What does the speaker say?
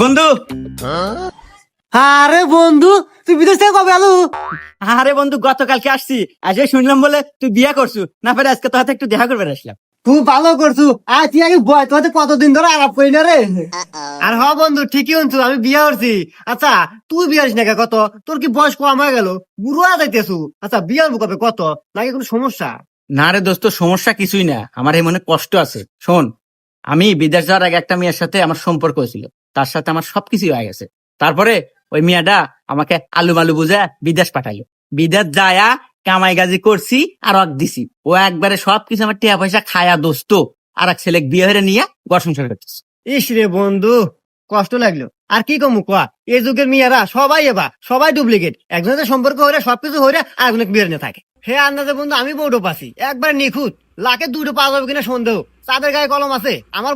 বন্ধু, আরে বন্ধু, তুই বিদেশ থেকে কবে আলু? আরে বন্ধু গতকালকে আসছি, আজকে শুনলাম বলে তুই বিয়ে করছু, না পারে আজকে তোর হাতে একটু দেখা করবে আসলাম। তুই ভালো করছু। তুই আগে বয়, তোর কতদিন ধরে আলাপ করি না রে। আর হ বন্ধু, ঠিকই শুনছু, আমি বিয়ে করছি। আচ্ছা, তুই বিয়ে হস না কে? কত তোর কি বয়স কম হয়ে গেল? বুড়ো যাইতেছু। আচ্ছা, বিয়ে হবো কবে? কত নাকি কোনো সমস্যা? না রে দোস্ত, সমস্যা কিছুই না, আমার এই মনে কষ্ট আছে। শোন, আমি বিদেশ যাওয়ার আগে একটা মেয়ের সাথে আমার সম্পর্ক হয়েছিল, তার সাথে আমার সবকিছু হয়ে গেছে। তারপরে ওই মেয়েটা আমাকে আলু মালু বুঝে বিদেশ পাঠাইলো। বিদেশ যায়া কামাই গাজি করছি আর অক দিছি, ও একবারে সবকিছু আমার টিয়া পয়সা খায়া দোস্ত আর এক ছেলে বিয়ে হয়ে নিয়ে ঘর সংসার করতেছে। ইস রে বন্ধু, কষ্ট লাগলো। আর কি কমু কয়া, এই যুগের মেয়েরা সবাই ডুপ্লিকেট। একজনের সম্পর্ক হইলে সবকিছু হইলে আর একজনে বিয়ে নিয়ে থাকে। হে আন্দাজে বন্ধু, আমি বউটো পাচ্ছি একবার নিখুঁত, লাখে দুটো পাওয়া যাবে কিনা সন্দেহ। চাঁদের গায়ে কলম আছে, আমার